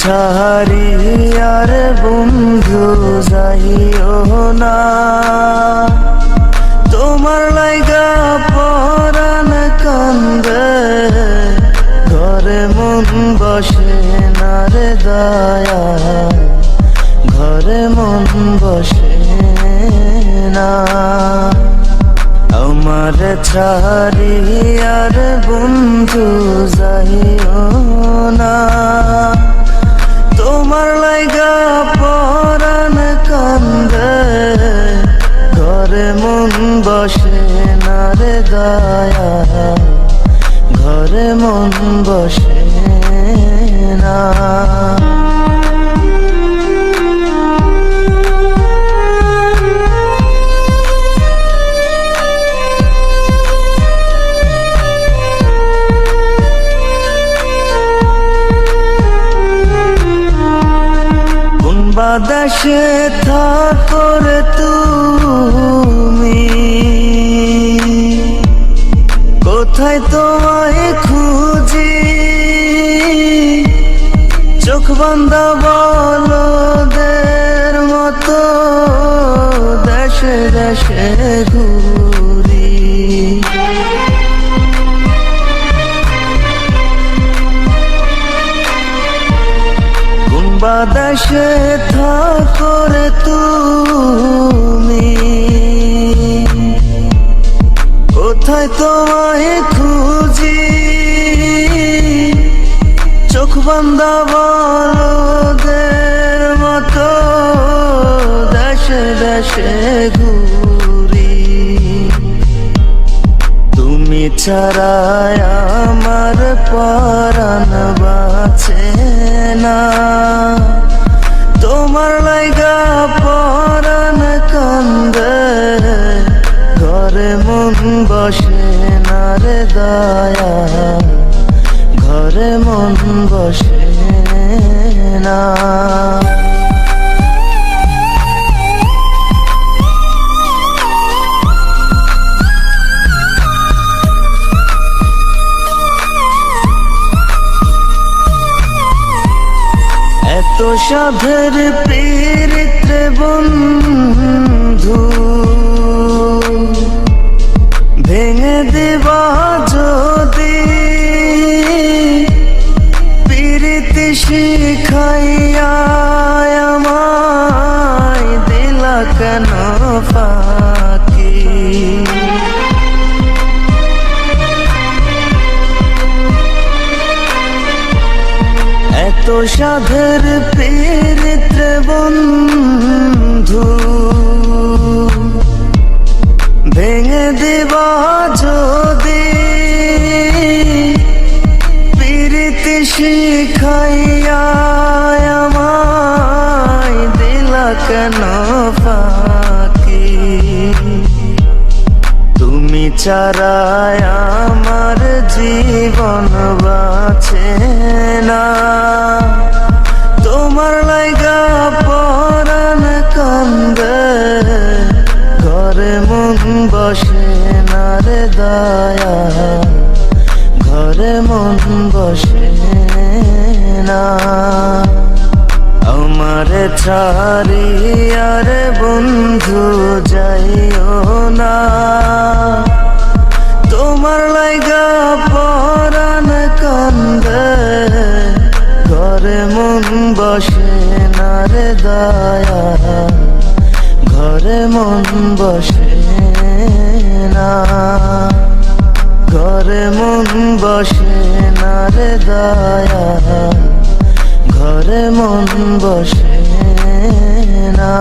ছাড়ি আর বন্ধু যাইও না, তোমার লাইগা পরাণ কান্দে, ঘরে মন বসে না রে দয়া, ঘরে মন বসে না। আমার ছাড়ি আর বন্ধু যাইও না, তোমার লাইগা পরাণ কান্দে, ঘরে মন বসে না রে দয়া, ঘরে মন বসে না। বাতাসে থাকো রে তুমি, কোথায় তোমায় খুঁজি, চোখ বান্ধা বলদের মতো দেশে দেশে ঘুরি। বাতাসে থাকো রে তুমি, কোথায় তোমায় খুঁজি, চোখ বান্ধা বলদের মতো দেশে দেশে ঘুরি। তুমি ছাড়া আমার পরাণ বাঁচে না, তোমার লাইগা পরাণ কান্দে, ঘরে মন বসে না রে দয়া, ঘরে মন বসে না। এত সাধের পীড়িত বন্ধু, ভেঙে দিবা যদি, পীড়িত শিখাইয়া আমায় দিলা কেন ফাঁকি। এত সাধের পীড়িত বন্ধু, ভেঙে দিবা যদি, পীড়িত শিখাইয়া আমায় দিলা কেন ফাঁকি। তুমি ছাড়া আমার জীবন বাঁচে না, তোমার লাইগা পরাণ কান্দে, ঘরে মন বসে না রে দয়া, ঘরে মন বসে না। আমার ছাড়ি আর বন্ধু যাইও না, তোমার লাইগা পরাণ কান্দে, ঘরে মন বসে না রে দয়া, ঘরে মন বসে না, ঘরে মন বসে না রে দয়া, ঘরে মন বসে না।